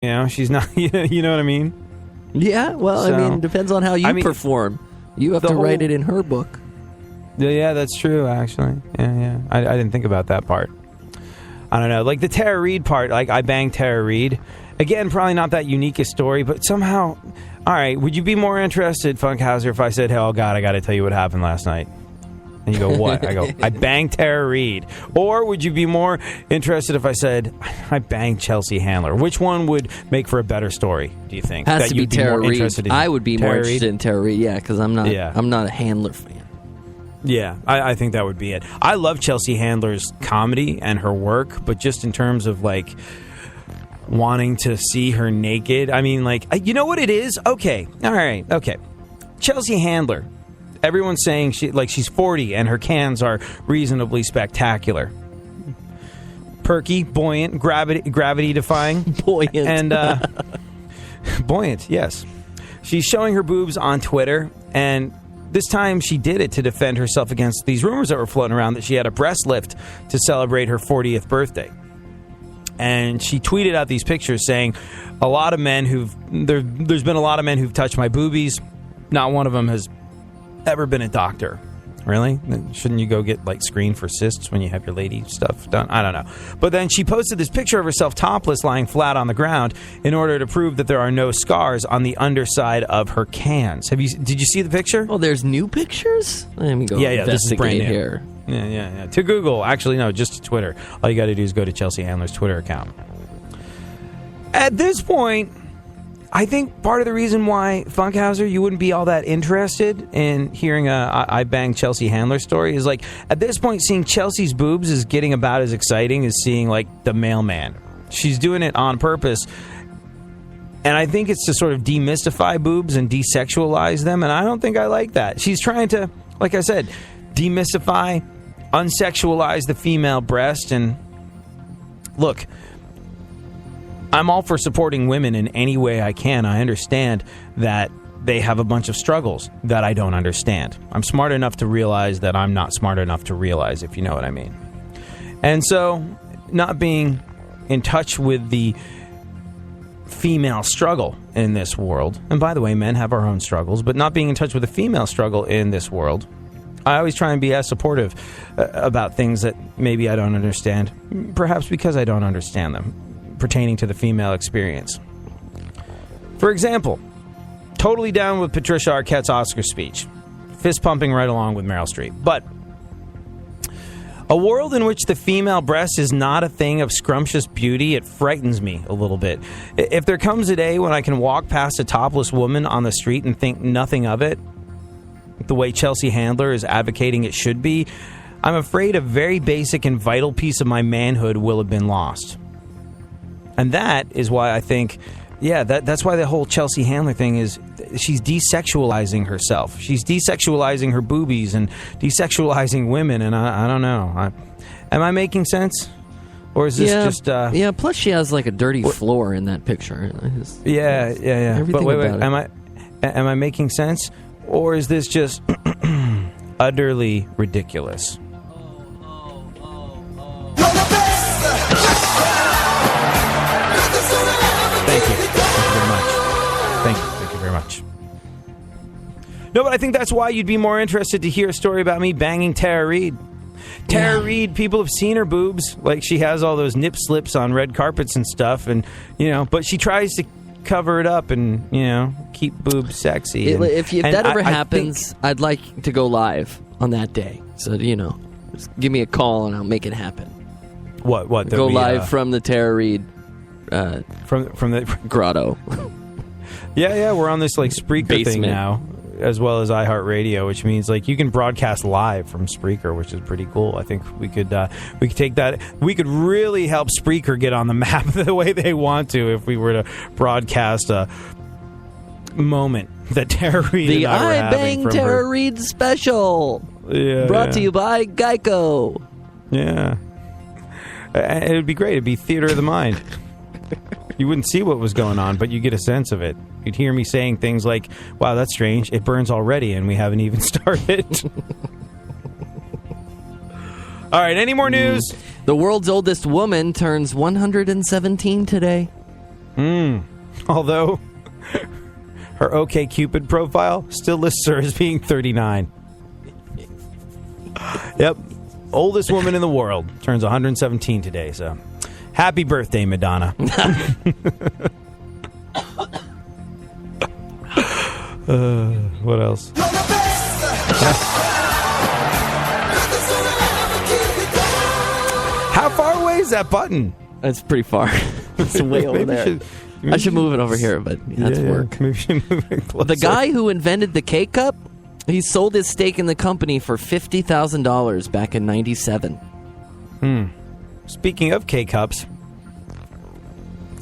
You know, she's not. You know what I mean? Yeah. Well, So, I mean, depends on how you perform. You have to write it in her book. Yeah, that's true. Actually, yeah. I didn't think about that part. I don't know, like the Tara Reid part. Like I banged Tara Reid. Again, probably not that unique a story, but somehow, all right. Would you be more interested, Funkhauser, if I said, "Hey, oh God, I got to tell you what happened last night"? And you go, "What?" I go, "I banged Tara Reid." Or would you be more interested if I said, "I banged Chelsea Handler"? Which one would make for a better story? Do you think? Has to be Tara Reid. I would be more Tara interested Reid? in Tara Reid. Yeah, because I'm not. Yeah. I'm not a Handler fan. Yeah, I think that would be it. I love Chelsea Handler's comedy and her work, but just in terms of, like, wanting to see her naked, I mean, like, you know what it is? Okay, all right, okay. Chelsea Handler, everyone's saying she's 40 and her cans are reasonably spectacular. Perky, buoyant, gravity-defying. Buoyant. And, buoyant, yes. She's showing her boobs on Twitter, and this time she did it to defend herself against these rumors that were floating around that she had a breast lift to celebrate her 40th birthday. And she tweeted out these pictures saying, there's been a lot of men who've touched my boobies. Not one of them has ever been a doctor. Really? Shouldn't you go get, like, screened for cysts when you have your lady stuff done? I don't know. But then she posted this picture of herself topless lying flat on the ground in order to prove that there are no scars on the underside of her cans. Did you see the picture? Oh, there's new pictures? Let me go Yeah, this is brand new. Here. Yeah. To Google. Actually, no, just to Twitter. All you got to do is go to Chelsea Handler's Twitter account. At this point, I think part of the reason why, Funkhauser, you wouldn't be all that interested in hearing a I banged Chelsea Handler story is, like, at this point, seeing Chelsea's boobs is getting about as exciting as seeing, like, the mailman. She's doing it on purpose. And I think it's to sort of demystify boobs and desexualize them, and I don't think I like that. She's trying to, like I said, demystify, unsexualize the female breast, and look, I'm all for supporting women in any way I can. I understand that they have a bunch of struggles that I don't understand. I'm smart enough to realize that I'm not smart enough to realize, if you know what I mean. And so, not being in touch with the female struggle in this world, and by the way, men have our own struggles, but not being in touch with the female struggle in this world, I always try and be as supportive about things that maybe I don't understand, perhaps because I don't understand them, pertaining to the female experience. For example, totally down with Patricia Arquette's Oscar speech. Fist pumping right along with Meryl Streep. But a world in which the female breast is not a thing of scrumptious beauty, it frightens me a little bit. If there comes a day when I can walk past a topless woman on the street and think nothing of it, the way Chelsea Handler is advocating it should be, I'm afraid a very basic and vital piece of my manhood will have been lost. And that is why I think, that's why the whole Chelsea Handler thing is, she's desexualizing herself. She's desexualizing her boobies and desexualizing women, and I don't know. Am I making sense? Or is this just... yeah, plus she has, like, a dirty floor in that picture. Yeah. But wait, am I making sense? Or is this just utterly ridiculous? Thank you very much. No, but I think that's why you'd be more interested to hear a story about me banging Tara Reid. Tara Reid, people have seen her boobs. Like, she has all those nip slips on red carpets and stuff, and, but she tries to cover it up and, keep boobs sexy. If that ever happens, I'd like to go live on that day. So, just give me a call and I'll make it happen. What? Go live from the Tara Reid from the grotto. Yeah, we're on this, like, Spreaker basement thing now, as well as iHeartRadio, which means, like, you can broadcast live from Spreaker, which is pretty cool. I think we could take that. We could really help Spreaker get on the map the way they want to if we were to broadcast a moment that Tara Reid the and I were I Bang from Tara her. Reid special. Yeah, brought to you by Geico. Yeah, it would be great. It'd be theater of the mind. You wouldn't see what was going on, but you get a sense of it. You'd hear me saying things like, wow, that's strange. It burns already, and we haven't even started. All right, any more news? The world's oldest woman turns 117 today. Although her OkCupid profile still lists her as being 39. Yep. Oldest woman in the world. Turns 117 today, so happy birthday, Madonna. What else? How far away is that button? That's pretty far. It's way over there. I should move it over here, but that's work. Maybe you should move it closer. The guy who invented the K-Cup, he sold his stake in the company for $50,000 back in '97. Speaking of K-Cups,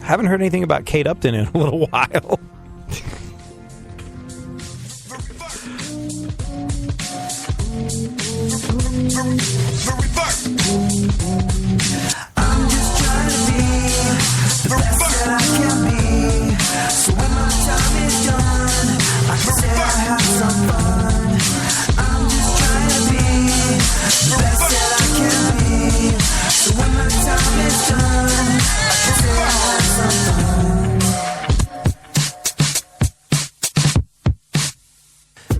haven't heard anything about Kate Upton in a little while. I'm just trying to be the best that I can be. So when my time is done, I can say I had some fun. I'm just trying to be the best that I can be. So when my time is done, I can say I had some fun.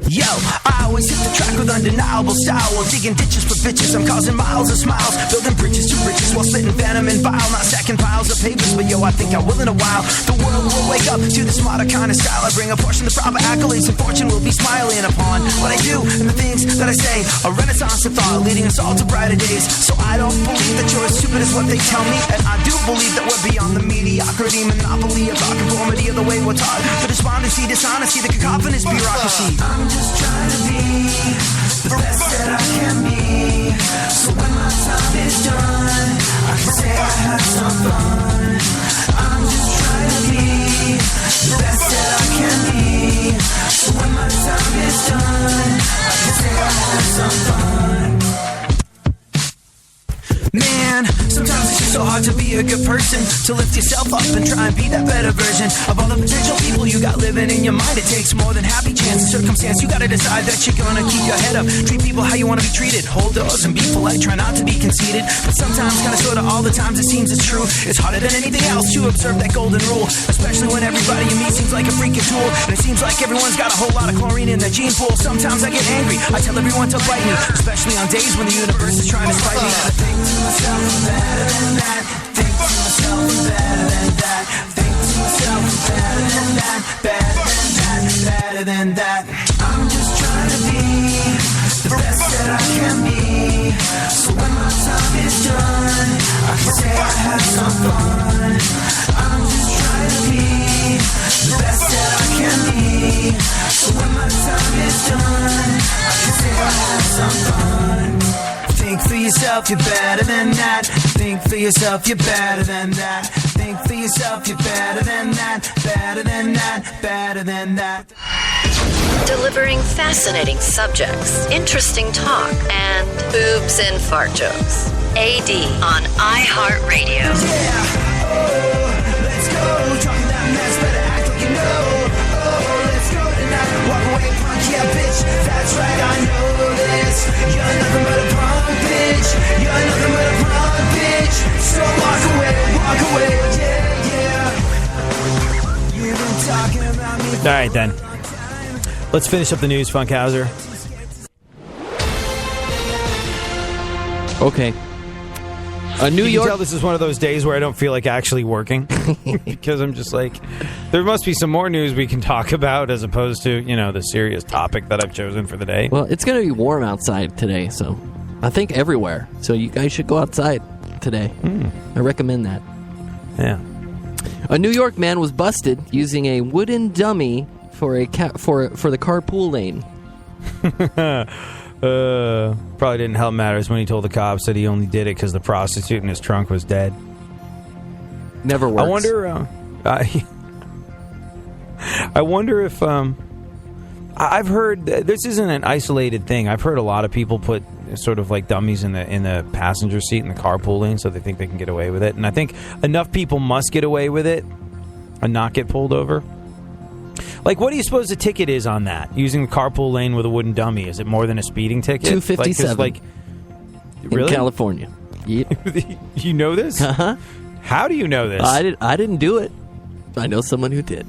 Yo, I always hit the track with undeniable style. While digging ditches for bitches, I'm causing miles of smiles. Building bridges to riches while spitting venom and bile. Not stacking piles of papers, but yo, I think I will in a while. The world will wake up to this modern kind of style. I bring a portion of the proper accolades and fortune will be smiling upon what I do and the things that I say. A renaissance of thought leading us all to brighter days. So I don't believe that you're as stupid as what they tell me. And I do believe that we're beyond the mediocrity, monopoly of our conformity of the way we're taught. The despondency, dishonesty, the cacophonous bureaucracy. I'm just trying to be the best that I can be. So when my time is done, I can say I had some fun. I'm just trying to be the best that I can be. So when my time is done, I can say I had some fun. Man, sometimes it's just so hard to be a good person, to lift yourself up and try and be that better version of all the potential people you got living in your mind. It takes more than happy chance and circumstance. You gotta decide that you're gonna keep your head up, treat people how you wanna be treated, hold doors and be polite, try not to be conceited. But sometimes, kinda sorta all the times it seems it's true. It's harder than anything else to observe that golden rule, especially when everybody you meet seems like a freaking tool. And it seems like everyone's got a whole lot of chlorine in their gene pool. Sometimes I get angry, I tell everyone to bite me, especially on days when the universe is trying to spite me. I think to myself, I'm better than that. Think to myself, I'm better than that. Think to myself, I'm better than that. Better than that, better than that. I'm just trying to be the best that I can be. So when my time is done, I can say I had some fun. I'm just trying to be the best that I can be. So when my time is done, I can say I had some fun. Think for yourself, you're better than that. Think for yourself, you're better than that. Think for yourself, you're better than that. Better than that, better than that. Delivering fascinating subjects, interesting talk, and boobs and fart jokes. AD on iHeartRadio. Yeah, oh, let's go. Talking that mess, better act like you know. Oh, let's go tonight. Walk away, punk, yeah, bitch. That's right, I know this. You're nothing but a punk, bitch. You're nothing but a punk, bitch. So walk away, yeah, yeah. You've been talking about me. All right, then. Let's finish up the news, Funkhauser. Okay. New You York. can tell this is one of those days where I don't feel like actually working because I'm just like, there must be some more news we can talk about as opposed to, you know, the serious topic that I've chosen for the day. Well, it's going to be warm outside today, so I think everywhere. So you guys should go outside today. I recommend that. Yeah. A New York man was busted using a wooden dummy for the carpool lane. Probably didn't help matters when he told the cops that he only did it because the prostitute in his trunk was dead. Never works. I wonder. I wonder if I've heard this isn't an isolated thing. I've heard a lot of people put sort of like dummies in the passenger seat in the carpool lane, so they think they can get away with it. And I think enough people must get away with it and not get pulled over. Like, what do you suppose the ticket is on that? Using the carpool lane with a wooden dummy, is it more than a speeding ticket? $257. Like, really? In California. Yep. You know this? Uh-huh. How do you know this? I didn't do it. I know someone who did.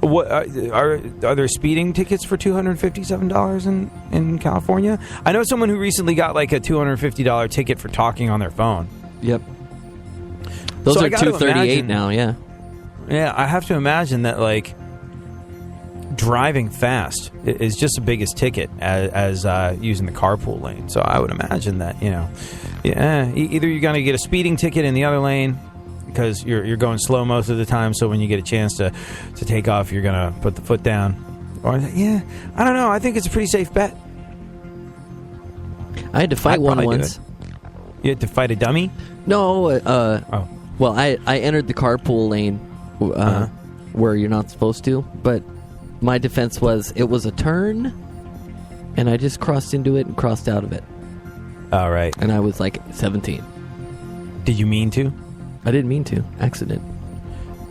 What are there speeding tickets for $257 in California? I know someone who recently got like a $250 ticket for talking on their phone. Yep. Those So are I gotta $238 imagine- now. Yeah. Yeah, I have to imagine that like driving fast is just the biggest ticket as using the carpool lane. So I would imagine that either you're going to get a speeding ticket in the other lane because you're going slow most of the time. So when you get a chance to take off, you're going to put the foot down. Or I don't know. I think it's a pretty safe bet. I had to fight I'd one probably do once. it. You had to fight a dummy? No. Oh. Well, I entered the carpool lane where you're not supposed to, but my defense was it was a turn, and I just crossed into it and crossed out of it. All right. And I was like 17. Did you mean to? I didn't mean to. Accident.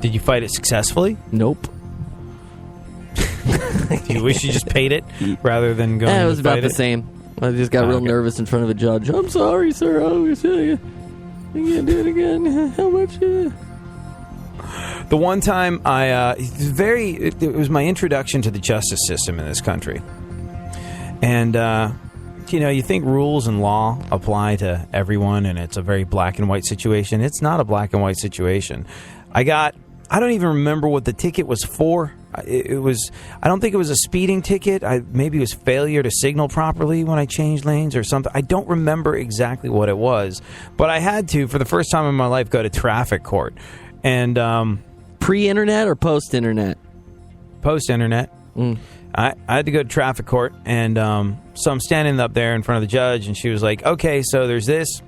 Did you fight it successfully? Nope. Do you wish you just paid it rather than going It was to about fight the it? same. I just got real Okay. nervous in front of a judge. I'm sorry, sir. I can't do it again. How much? The one time it was my introduction to the justice system in this country. And, you think rules and law apply to everyone and it's a very black and white situation. It's not a black and white situation. I don't even remember what the ticket was for. I don't think it was a speeding ticket. Maybe it was failure to signal properly when I changed lanes or something. I don't remember exactly what it was. But I had to, for the first time in my life, go to traffic court. And, Pre-internet or post-internet? post-internet. I had to go to traffic court, and so I'm standing up there in front of the judge, and she was like, okay, so there's this.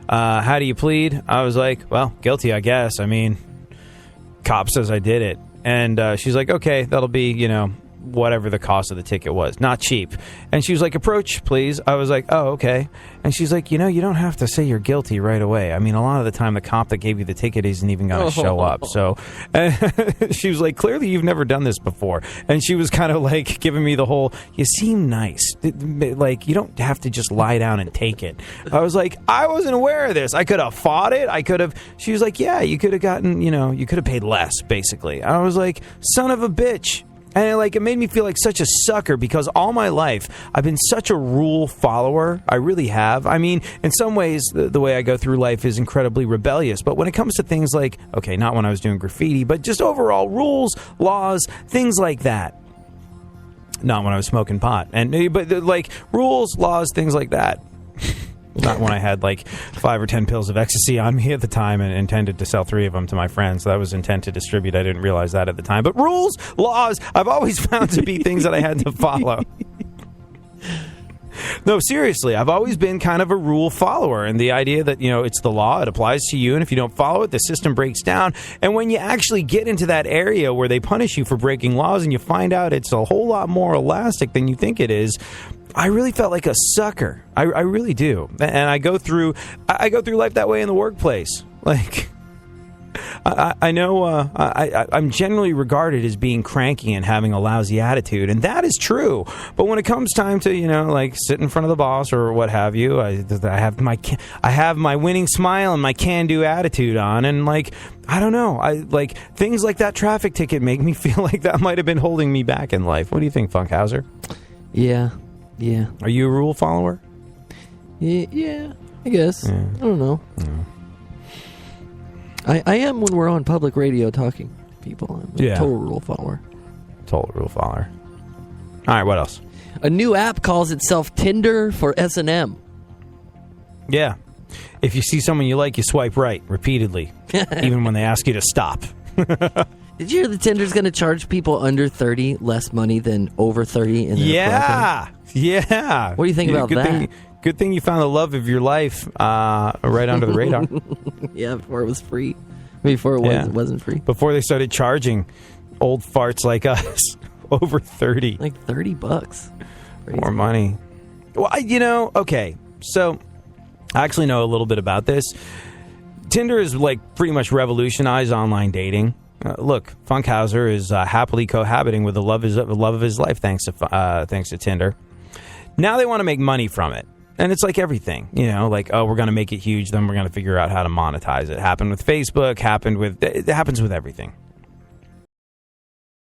How do you plead? I was like, well, guilty, I guess. I mean, cop says I did it. And she's like, okay, that'll be, whatever the cost of the ticket was. Not cheap. And she was like, approach, please. I was like, oh, okay. And she's like, you don't have to say you're guilty right away. I mean, a lot of the time, the cop that gave you the ticket isn't even going to show up. So she was like, clearly you've never done this before. And she was kind of like giving me the whole, you seem nice. Like, you don't have to just lie down and take it. I was like, I wasn't aware of this. I could have fought it. She was like, yeah, you could have gotten, you could have paid less, basically. I was like, son of a bitch. And it made me feel like such a sucker because all my life I've been such a rule follower. I really have. I mean, in some ways, the way I go through life is incredibly rebellious. But when it comes to things like, okay, not when I was doing graffiti, but just overall rules, laws, things like that. Not when I was smoking pot. But rules, laws, things like that. Not when I had 5 or 10 pills of ecstasy on me at the time and intended to sell 3 of them to my friends. That was intent to distribute. I didn't realize that at the time. But rules, laws, I've always found to be things that I had to follow. No, seriously, I've always been kind of a rule follower. And the idea that, it's the law, it applies to you. And if you don't follow it, the system breaks down. And when you actually get into that area where they punish you for breaking laws and you find out it's a whole lot more elastic than you think it is, I really felt like a sucker. I really do. And I go through life that way in the workplace. I know I'm generally regarded as being cranky and having a lousy attitude, and that is true. But when it comes time to sit in front of the boss or what have you, I have my winning smile and my can-do attitude on, and I don't know, things like that traffic ticket make me feel like that might have been holding me back in life. What do you think, Funkhauser? Yeah. Are you a rule follower? Yeah, I guess. Yeah. I don't know. Yeah. I am when we're on public radio talking to people. I'm a total rule follower. Total rule follower. All right, what else? A new app calls itself Tinder for S&M. Yeah. If you see someone you like, you swipe right repeatedly, even when they ask you to stop. Did you hear that Tinder's going to charge people under 30 less money than over 30 in their bracket? Yeah. What do you think about that? Good thing you found the love of your life right under the radar. Yeah, before it was free. Before it wasn't free. Before they started charging old farts like us over 30. Like $30. Crazy. More money. Well, okay. So I actually know a little bit about this. Tinder is pretty much revolutionized online dating. Look, Funkhauser is happily cohabiting with the love of his life thanks to Tinder. Now they want to make money from it. And it's like everything, we're going to make it huge, then we're going to figure out how to monetize it. Happened with Facebook, it happens with everything.